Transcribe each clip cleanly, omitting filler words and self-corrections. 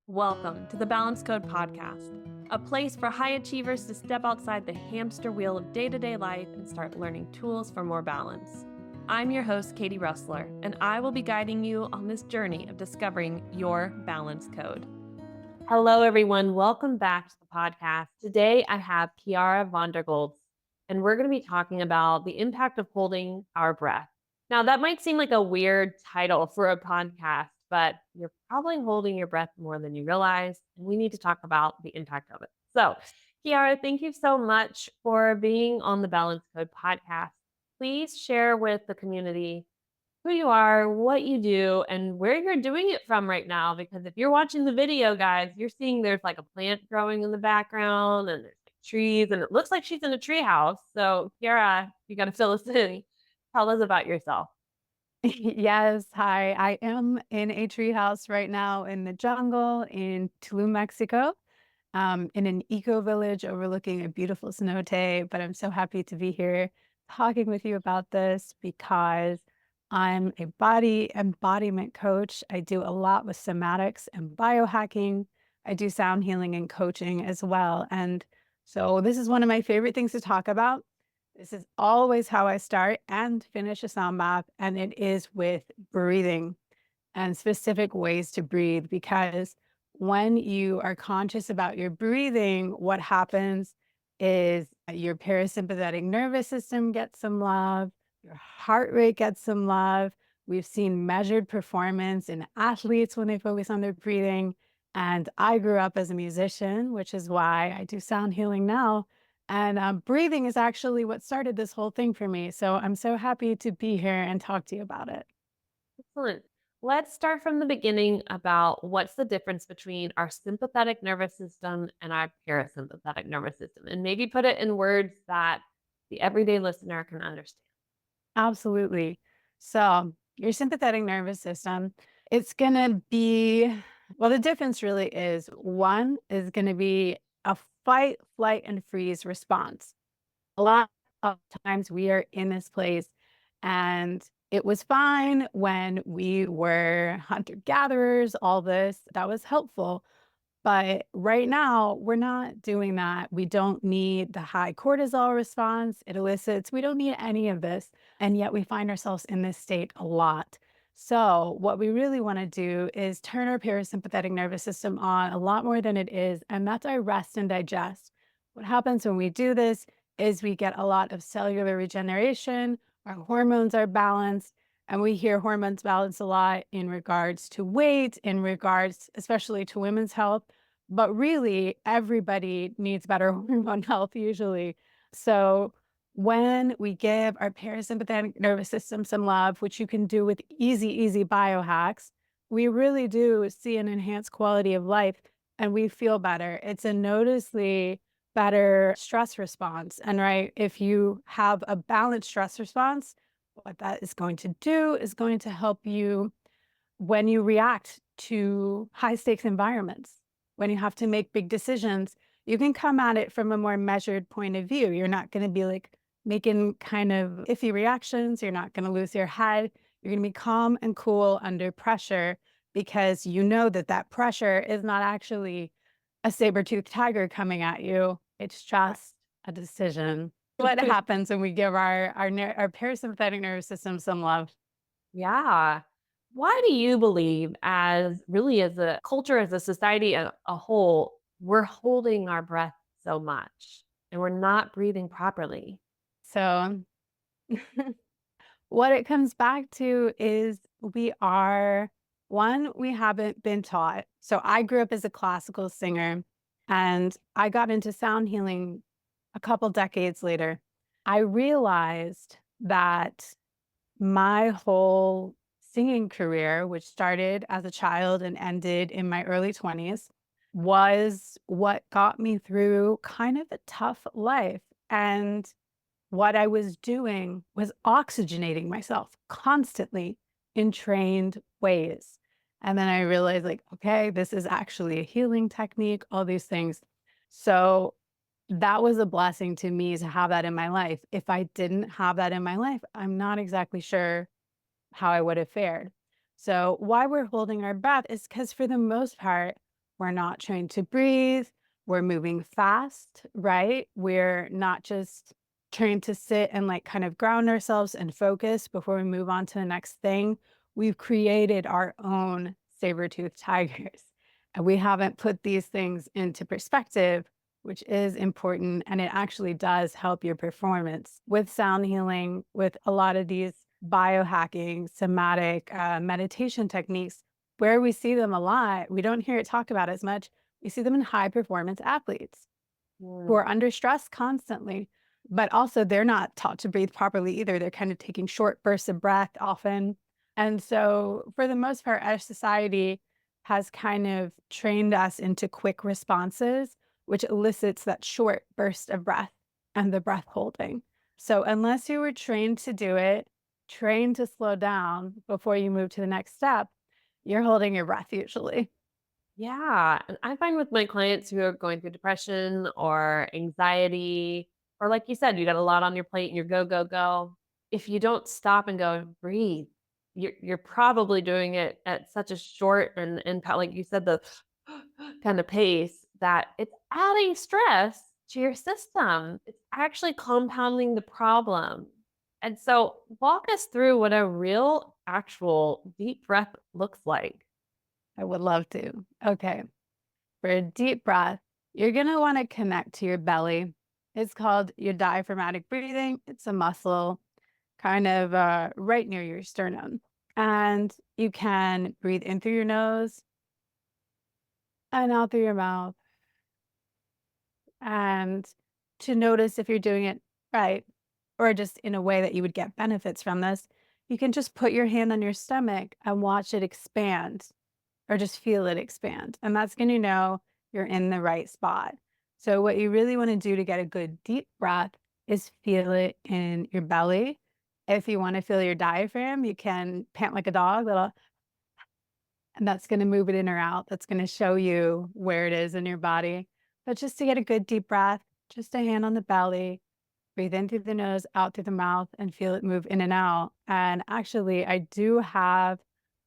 Welcome to the Balance Code Podcast, a place for high achievers to step outside the hamster wheel of day-to-day life and start learning tools for more balance. I'm your host, Katie Russler, and I will be guiding you on this journey of discovering your balance code. Hello, everyone. Welcome back to the podcast. Today, I have Chiara von der Goltz, and we're going to be talking about the impact of holding our breath. Now, that might seem like a weird title for a podcast, but you're probably holding your breath more than you realize, and we need to talk about the impact of it. So, Chiara, thank you so much for being on the Balance Code podcast. Please share with the community who you are, what you do, and where you're doing it from right now. Because if you're watching the video, guys, you're seeing there's like a plant growing in the background and there's like trees, and it looks like she's in a tree house. So, Chiara, you got to fill us in. Tell us about yourself. Yes, hi. I am in a treehouse right now in the jungle in Tulum, Mexico, in an eco village overlooking a beautiful cenote. But I'm so happy to be here talking with you about this because I'm a body embodiment coach. I do a lot with somatics and biohacking. I do sound healing and coaching as well. And so this is one of my favorite things to talk about. This is always how I start and finish a sound bath, and it is with breathing and specific ways to breathe. Because when you are conscious about your breathing, what happens is your parasympathetic nervous system gets some love, your heart rate gets some love. We've seen measured performance in athletes when they focus on their breathing. And I grew up as a musician, which is why I do sound healing now. And breathing is actually what started this whole thing for me. So I'm so happy to be here and talk to you about it. Excellent. Let's start from the beginning about what's the difference between our sympathetic nervous system and our parasympathetic nervous system, and maybe put it in words that the everyday listener can understand. Absolutely. So your sympathetic nervous system, it's going to be, well, the difference really is one is going to be a fight, flight, and freeze response. A lot of times we are in this place and it was fine when we were hunter gatherers, all this, that was helpful. But right now, we're not doing that. We don't need the high cortisol response it elicits. We don't need any of this. And yet we find ourselves in this state a lot. So, what we really want to do is turn our parasympathetic nervous system on a lot more than it is, and that's our rest and digest. What happens when we do this is we get a lot of cellular regeneration, our hormones are balanced, and we hear hormones balance a lot in regards to weight, in regards, especially to women's health. But really, everybody needs better hormone health usually. So, when we give our parasympathetic nervous system some love, which you can do with easy biohacks, we really do see an enhanced quality of life and we feel better. It's a noticeably better stress response. And right, if you have a balanced stress response, what that is going to do is going to help you when you react to high stakes environments, when you have to make big decisions, you can come at it from a more measured point of view. You're not going to be like making kind of iffy reactions. You're not going to lose your head. You're going to be calm and cool under pressure because you know that that pressure is not actually a saber-toothed tiger coming at you. It's just a decision. What happens when we give our parasympathetic nervous system some love? Yeah. Why do you believe, as a culture, as a society, a whole, we're holding our breath so much and we're not breathing properly? So what it comes back to is we haven't been taught. So I grew up as a classical singer and I got into sound healing a couple decades later. I realized that my whole singing career, which started as a child and ended in my early 20s, was what got me through kind of a tough life. And what I was doing was oxygenating myself constantly in trained ways. And then I realized, like, okay, this is actually a healing technique, all these things. So that was a blessing to me to have that in my life. If I didn't have that in my life, I'm not exactly sure how I would have fared. So, why we're holding our breath is because, for the most part, we're not trained to breathe, we're moving fast, right? We're not just trained to sit and like kind of ground ourselves and focus before we move on to the next thing. We've created our own saber-toothed tigers, and we haven't put these things into perspective, which is important. And it actually does help your performance with sound healing, with a lot of these biohacking, somatic meditation techniques. Where we see them a lot, we don't hear it talked about as much. We see them in high performance athletes who are under stress constantly, but also they're not taught to breathe properly either. They're kind of taking short bursts of breath often. And so, for the most part, our society has kind of trained us into quick responses, which elicits that short burst of breath and the breath holding. So, unless you were trained to do it, trained to slow down before you move to the next step, you're holding your breath usually. Yeah, and I find with my clients who are going through depression or anxiety, or like you said, you got a lot on your plate and you're go, go, go. If you don't stop and go breathe, you're probably doing it at such a short and like you said, the kind of pace that it's adding stress to your system. It's actually compounding the problem. And so walk us through what a real actual deep breath looks like. I would love to. Okay. For a deep breath, you're going to want to connect to your belly. It's called your diaphragmatic breathing. It's a muscle kind of right near your sternum. And you can breathe in through your nose and out through your mouth. And to notice if you're doing it right or just in a way that you would get benefits from this, you can just put your hand on your stomach and watch it expand or just feel it expand. And that's going to know you're in the right spot. So, what you really want to do to get a good deep breath is feel it in your belly. If you want to feel your diaphragm, you can pant like a dog, and that's going to move it in or out. That's going to show you where it is in your body. But just to get a good deep breath, just a hand on the belly, breathe in through the nose, out through the mouth, and feel it move in and out. And actually, I do have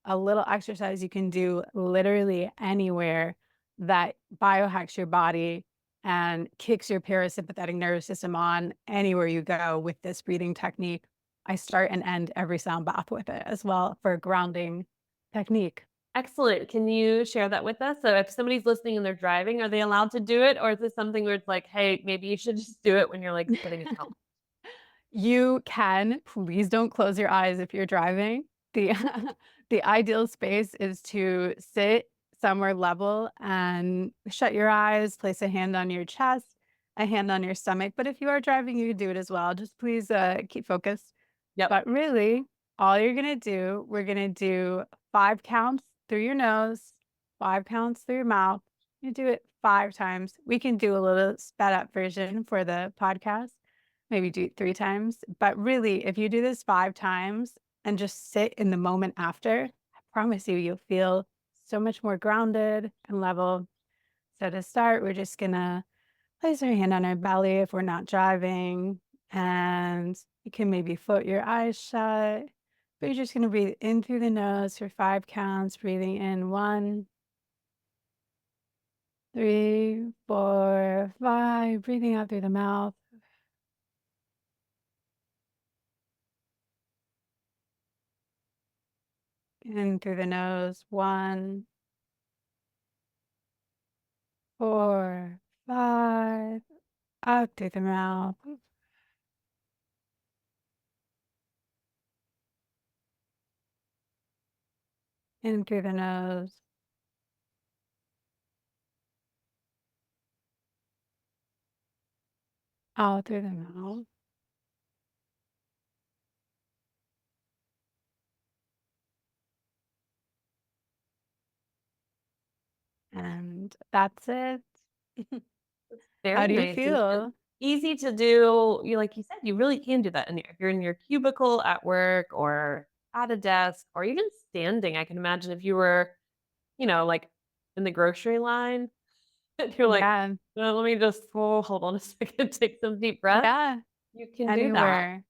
a little exercise you can do literally anywhere that biohacks your body and kicks your parasympathetic nervous system on anywhere you go with this breathing technique. I start and end every sound bath with it as well for a grounding technique. Excellent. Can you share that with us? So if somebody's listening and they're driving, are they allowed to do it? Or is this something where it's like, hey, maybe you should just do it when you're like sitting at home? You can. Please don't close your eyes if you're driving. The the ideal space is to sit somewhere level and shut your eyes, place a hand on your chest, a hand on your stomach. But if you are driving, you can do it as well. Just please keep focused. Yep. But really, all you're gonna do, we're gonna do 5 counts through your nose, 5 counts through your mouth. You do it 5 times. We can do a little sped up version for the podcast. Maybe do it 3 times. But really, if you do this 5 times and just sit in the moment after, I promise you, you'll feel so much more grounded and level. So to start, we're just gonna place our hand on our belly if we're not driving, and you can maybe float your eyes shut. But you're just gonna breathe in through the nose for 5 counts, breathing in 1, 3, 4, 5, breathing out through the mouth. In through the nose, 1, 4, 5, out through the mouth, in through the nose, out through the mouth. And that's it. How Very do you nice and feel? easy to do. You like you said, you really can do that if you're in your cubicle at work or at a desk or even standing. I can imagine if you were, like in the grocery line, and you're like, Yeah, let me just hold on a second, take some deep breaths. yeah, You can do that. anywhere,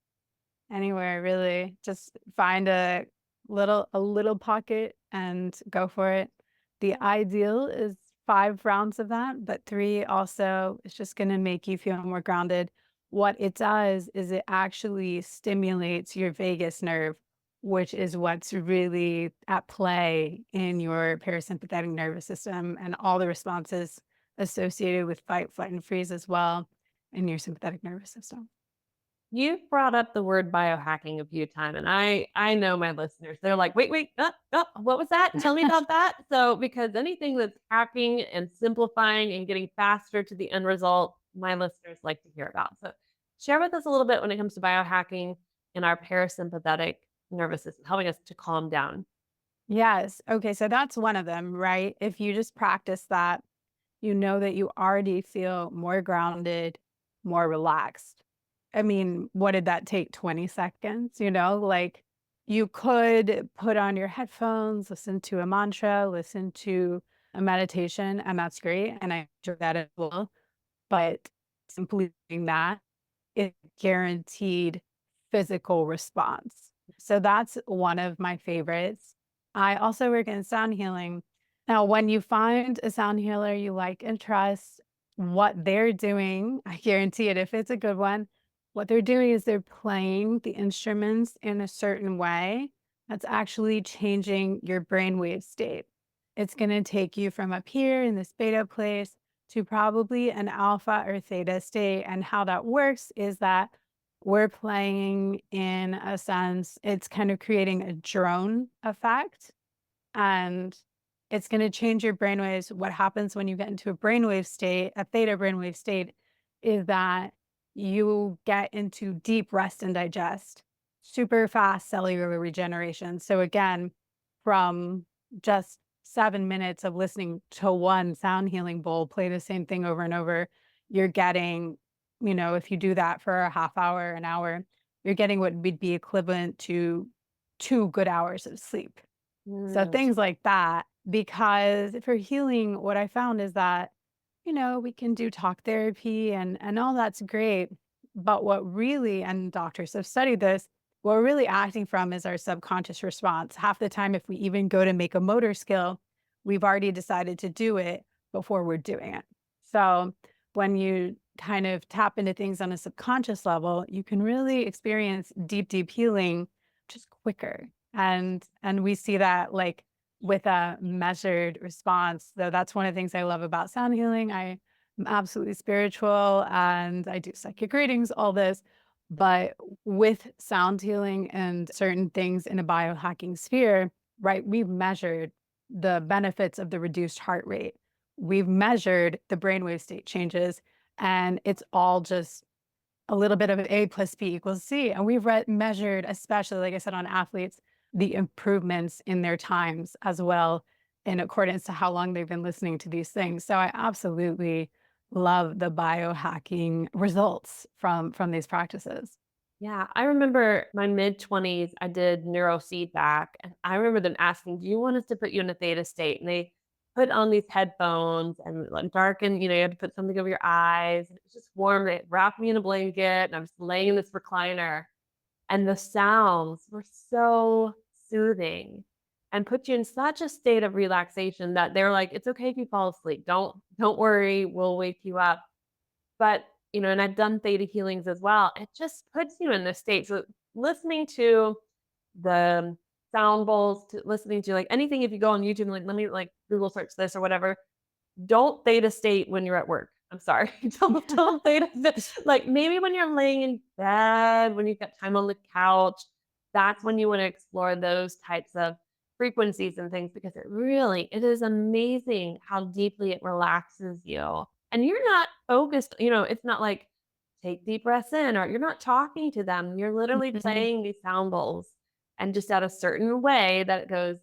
anywhere really. Just find a little pocket and go for it. The ideal is 5 rounds of that, but 3 also is just gonna make you feel more grounded. What it does is it actually stimulates your vagus nerve, which is what's really at play in your parasympathetic nervous system and all the responses associated with fight, flight, and freeze as well in your sympathetic nervous system. You've brought up the word biohacking a few times, and I know my listeners. They're like, "Wait, what was that? Tell me about that." So, because anything that's hacking and simplifying and getting faster to the end result, my listeners like to hear about. So, share with us a little bit when it comes to biohacking and our parasympathetic nervous system, helping us to calm down. Yes. Okay, so that's one of them, right? If you just practice that, you know that you already feel more grounded, more relaxed. I mean, what did that take? 20 seconds, Like, you could put on your headphones, listen to a mantra, listen to a meditation, and that's great, and I enjoy that as well, but simply doing that is guaranteed physical response. So that's one of my favorites. I also work in sound healing. Now, when you find a sound healer you like and trust, what they're doing, I guarantee it if it's a good one, what they're doing is they're playing the instruments in a certain way that's actually changing your brainwave state. It's going to take you from up here in this beta place to probably an alpha or theta state. And how that works is that we're playing in a sense, it's kind of creating a drone effect and it's going to change your brainwaves. What happens when you get into a brainwave state, a theta brainwave state, is that you get into deep rest and digest, super fast cellular regeneration. So, again, from just 7 minutes of listening to one sound healing bowl play the same thing over and over, you're getting, if you do that for a half hour, an hour, you're getting what would be equivalent to 2 good hours of sleep. So Mm. things like that, because for healing, what I found is that, we can do talk therapy and all that's great. But what really, and doctors have studied this, what we're really acting from is our subconscious response. Half the time, if we even go to make a motor skill, we've already decided to do it before we're doing it. So when you kind of tap into things on a subconscious level, you can really experience deep, deep healing just quicker. And we see that like with a measured response. Though that's one of the things I love about sound healing. I'm absolutely spiritual and I do psychic readings, all this. But with sound healing and certain things in a biohacking sphere, right, we've measured the benefits of the reduced heart rate. We've measured the brainwave state changes, and it's all just a little bit of A plus B equals C. And we've measured, especially, like I said, on athletes, the improvements in their times as well, in accordance to how long they've been listening to these things. So I absolutely love the biohacking results from these practices. Yeah, I remember my mid-20s, I did neurofeedback, and I remember them asking, "Do you want us to put you in a theta state?" And they put on these headphones and, like, darken you had to put something over your eyes, and it was just warm, they wrapped me in a blanket, and I was laying in this recliner, and the sounds were so soothing and put you in such a state of relaxation that they're like, "It's okay if you fall asleep. Don't worry, we'll wake you up." But, and I've done theta healings as well. It just puts you in this state. So listening to the sound bowls, to listening to like anything, if you go on YouTube and like, let me like Google search this or whatever, don't theta state when you're at work. I'm sorry. Don't theta like maybe when you're laying in bed, when you've got time on the couch, that's when you want to explore those types of frequencies and things because it is amazing how deeply it relaxes you. And you're not focused, it's not like take deep breaths in or you're not talking to them. You're literally Mhm. playing these sound bowls and just at a certain way that it goes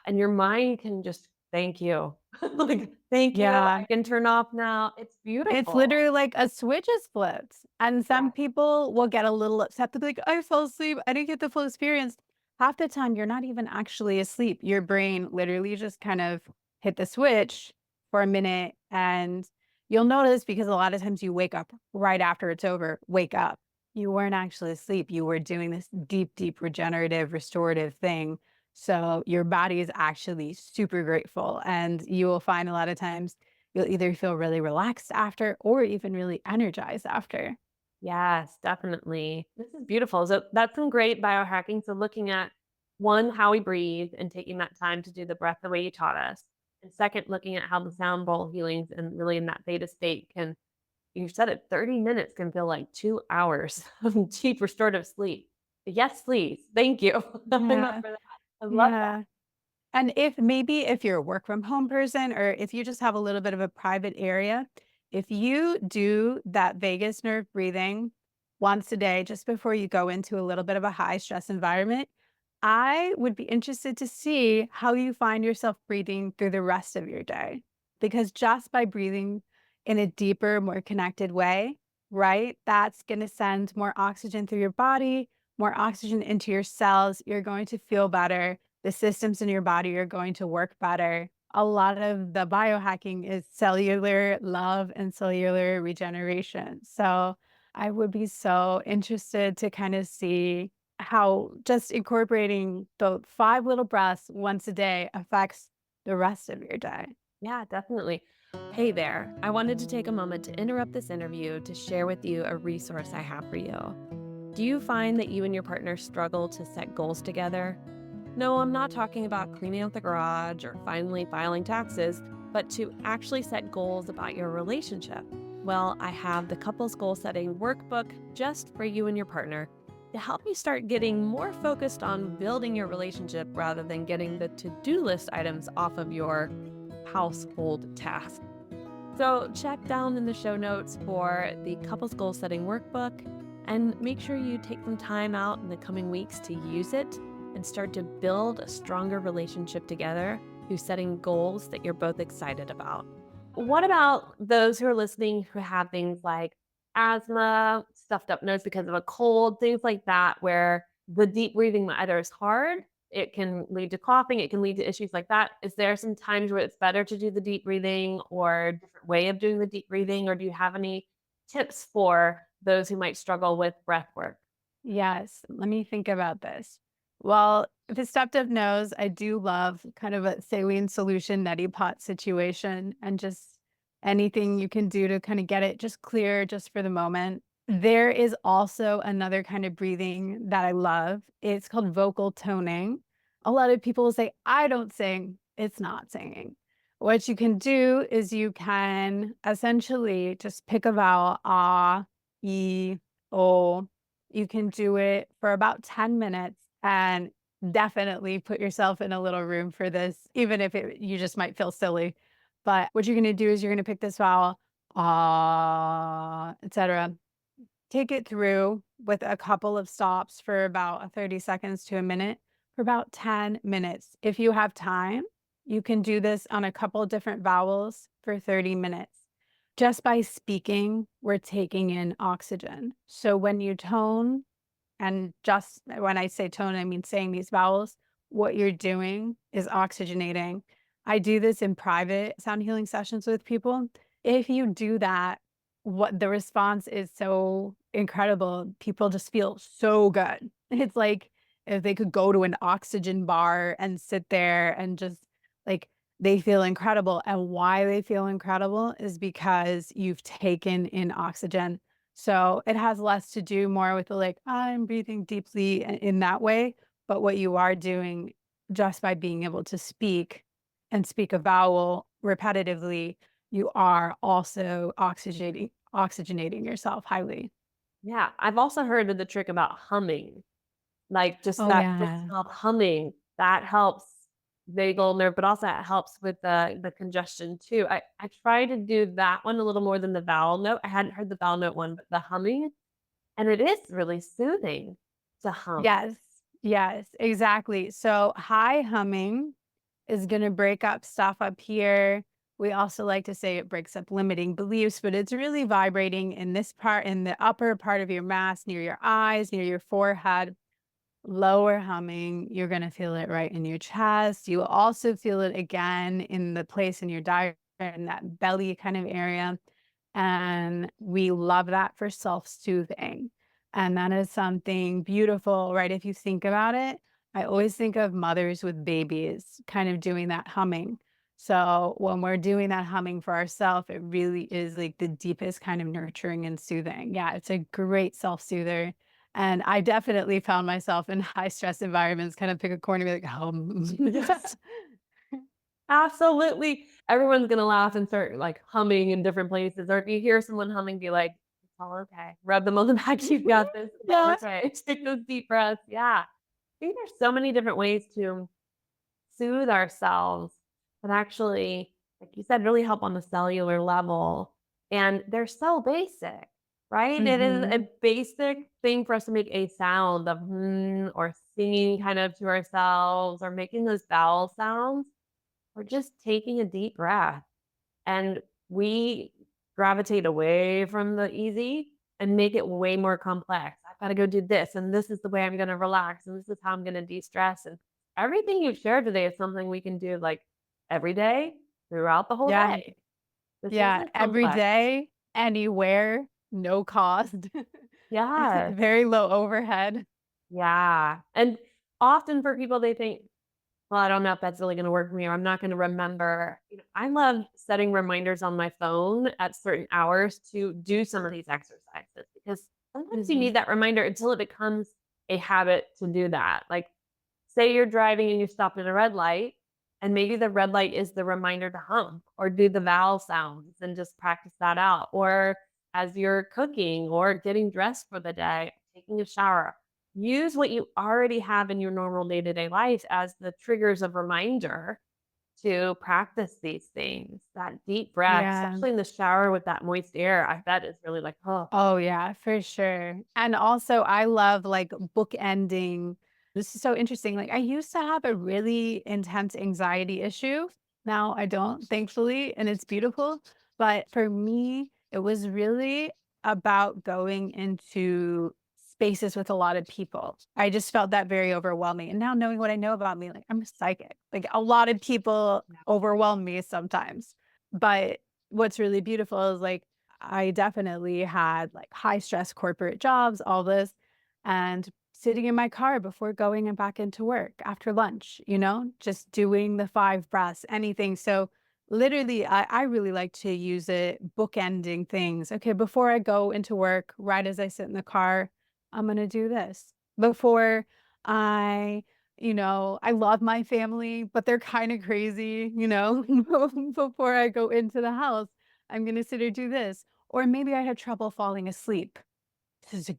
and your mind can just thank you. Like, thank you. I Yeah. can turn off now. It's It's beautiful. literally like a switch is flipped, and Yeah. some people will get a little upset. They'll be like, "I fell asleep. I didn't get the full experience." Half the time, you're not even actually asleep. Your brain literally just kind of hit the switch for a minute, and you'll notice because a lot of times you wake up right after it's over. Wake up. You weren't actually asleep. You were doing this deep, deep regenerative, restorative thing So your body is actually super grateful. And you will find a lot of times you'll either feel really relaxed after or even really energized after. Yes, definitely. This is beautiful. So that's some great biohacking. So looking at one, how we breathe and taking that time to do the breath the way you taught us. And second, looking at how the sound bowl healings and really in that theta state can, you said it, 30 minutes can feel like 2 hours of deep restorative sleep. Yes, please. Thank you. I'm up Yeah. for that. I love that. Yeah. And if you're a work from home person or if you just have a little bit of a private area, if you do that vagus nerve breathing once a day, just before you go into a little bit of a high stress environment, I would be interested to see how you find yourself breathing through the rest of your day. Because just by breathing in a deeper, more connected way, right, that's going to send more oxygen through your body, more oxygen into your cells. You're going to feel better, the systems in your body are going to work better. A lot of the biohacking is cellular love and cellular regeneration. So I would be so interested to kind of see how just incorporating the 5 little breaths once a day affects the rest of your day. Yeah, definitely. Hey there. I wanted to take a moment to interrupt this interview to share with you a resource I have for you. Do you find that you and your partner struggle to set goals together? No, I'm not talking about cleaning out the garage or finally filing taxes, but to actually set goals about your relationship. Well, I have the couples goal setting workbook just for you and your partner to help you start getting more focused on building your relationship rather than getting the to do list items off of your household tasks. So, check down in the show notes for the couples goal setting workbook and make sure you take some time out in the coming weeks to use it and start to build a stronger relationship together through setting goals that you're both excited about. What about those who are listening who have things like asthma, stuffed up nose because of a cold, things like that, where the deep breathing either is hard, it can lead to coughing, it can lead to issues like that. Is there some times where it's better to do the deep breathing or a different way of doing the deep breathing? Or do you have any tips for those who might struggle with breath work? Yes, let me think about this. Well, if it's stuffed up nose, I do love kind of a saline solution neti pot situation and just anything you can do to kind of get it just clear just for the moment. There is also another kind of breathing that I love. It's called vocal toning. A lot of people will say, I don't sing. It's not singing. What you can do is you can essentially just pick a vowel, ah, e, o, you can do it for about 10 minutes and definitely put yourself in a little room for this, even if you just might feel silly. But what you're going to do is you're going to pick this vowel, ah, etc. Take it through with a couple of stops for about 30 seconds to a minute for about 10 minutes. If you have time, you can do this on a couple different vowels for 30 minutes. Just by speaking, we're taking in oxygen. So when you tone, and just when I say tone, I mean saying these vowels, what you're doing is oxygenating. I do this in private sound healing sessions with people. If you do that, what the response is so incredible. People just feel so good. It's like if they could go to an oxygen bar and sit there and just like they feel incredible. And why they feel incredible is because you've taken in oxygen. So it has less to do more with the like, I'm breathing deeply in that way. But what you are doing just by being able to speak and speak a vowel repetitively, you are also oxygenating yourself highly. Yeah, I've also heard of the trick about humming, like just Oh that just yeah. of humming that helps vagal nerve, but also it helps with the congestion too. I try to do that one a little more than the vowel note. I hadn't heard the vowel note one, but the humming, and it is really soothing to hum. Yes. Yes, exactly. So high humming is going to break up stuff up here. We also like to say it breaks up limiting beliefs, but it's really vibrating in this part, in the upper part of your mass, near your eyes, near your forehead. Lower humming, you're going to feel it right in your chest. You will also feel it again in the place in your diaphragm, in that belly kind of area. And we love that for self soothing. And that is something beautiful, right? If you think about it, I always think of mothers with babies kind of doing that humming. So when we're doing that humming for ourselves, it really is like the deepest kind of nurturing and soothing. Yeah, it's a great self-soother. And I definitely found myself in high stress environments, kind of pick a corner and be like, Yes. Absolutely. Everyone's gonna laugh and start like humming in different places. Or if you hear someone humming, be like, it's all okay. Rub them on the back. You've got this. It's all yeah. okay. Take those deep breaths. Yeah. I think there's so many different ways to soothe ourselves that actually, like you said, really help on the cellular level. And they're so basic, right? It is Hmm. a basic thing for us to make a sound of or singing kind of to ourselves or making those vowel sounds or just taking a deep breath. And we gravitate away from the easy and make it way more complex. I've got to go do this, and this is the way I'm going to relax, and this is how I'm going to de stress. And everything you've shared today is something we can do like every day throughout the whole Yeah. day. This Yeah. isn't Every complex. day, anywhere, no cost, Yes. very low overhead. Yeah. And often for people, they think, well, I don't know if that's really gonna work for me, or I'm not gonna remember. I love setting reminders on my phone at certain hours to do some of these exercises because sometimes you Mhm. need that reminder until it becomes a habit to do that. Like, say you're driving and you stop at a red light, and maybe the red light is the reminder to hum or do the vowel sounds and just practice that out. Or as you're cooking or getting dressed for the day, taking a shower, use what you already have in your normal day-to-day life as the triggers of reminder to practice these things. That deep breath, Yeah. especially in the shower with that moist air, I bet is really like, oh, Oh, yeah, for sure. And also, I love like bookending. This is so interesting. Like, I used to have a really intense anxiety issue. Now I don't, thankfully, and it's beautiful. But for me, it was really about going into spaces with a lot of people. I just felt that very overwhelming. And now knowing what I know about me, like, I'm psychic. Like, a lot of people overwhelm me sometimes. But what's really beautiful is like, I definitely had like high stress corporate jobs, all this, and sitting in my car before going and back into work after lunch, just doing the 5 breaths, anything. So literally, I really like to use it bookending things. Okay, before I go into work, right as I sit in the car, I'm going to do this. Before I, I love my family, but they're kind of crazy, before I go into the house, I'm going to sit or do this. Or maybe I had trouble falling asleep. This is a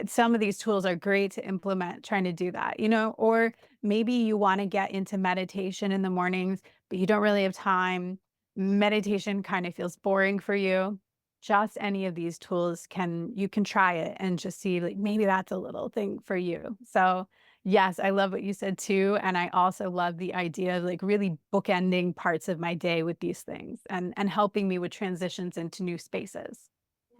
Some of these tools are great to implement trying to do that, or maybe you want to get into meditation in the mornings, but you don't really have time. Meditation kind of feels boring for you. Just any of these tools you can try it and just see like maybe that's a little thing for you. So yes, I love what you said too. And I also love the idea of like really bookending parts of my day with these things and helping me with transitions into new spaces.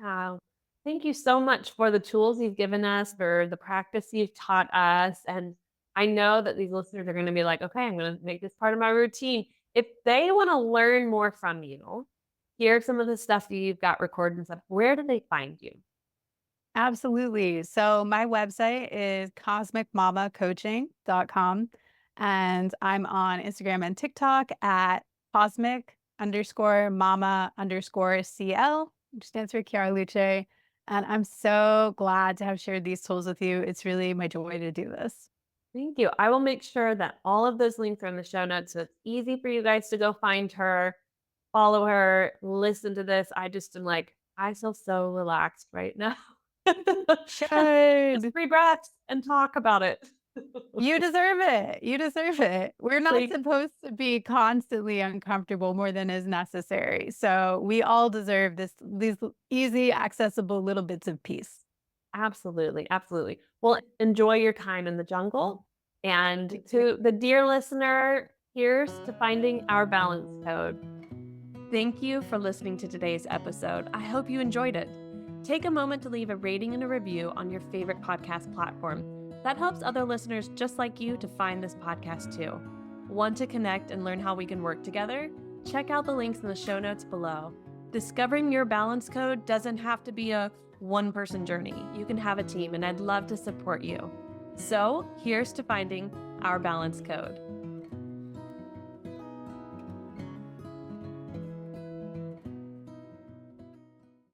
yeah. Thank you so much for the tools you've given us, for the practice you've taught us. And I know that these listeners are going to be like, okay, I'm going to make this part of my routine. If they want to learn more from you, hear some of the stuff that you've got recorded and stuff, where do they find you? Absolutely. So my website is cosmicmamacoaching.com. And I'm on Instagram and TikTok at cosmic_mama_CL, which stands for Chiara Luce. And I'm so glad to have shared these tools with you. It's really my joy to do this. Thank you. I will make sure that all of those links are in the show notes so it's easy for you guys to go find her, follow her, listen to this. I just am like, I feel so relaxed right now. Just Good. three breaths and talk about it. You deserve it. You deserve it. We're not Like, supposed to be constantly uncomfortable more than is necessary. So we all deserve these easy, accessible little bits of peace. absolutely, absolutely. Well, enjoy your time in the jungle. And Thank you. to the dear listener, here's to finding our balance code. Thank you for listening to today's episode. I hope you enjoyed it. Take a moment to leave a rating and a review on your favorite podcast platform. That helps other listeners just like you to find this podcast too. Want to connect and learn how we can work together? Check out the links in the show notes below. Discovering your balance code doesn't have to be a one-person journey. You can have a team, and I'd love to support you. So, here's to finding our balance code.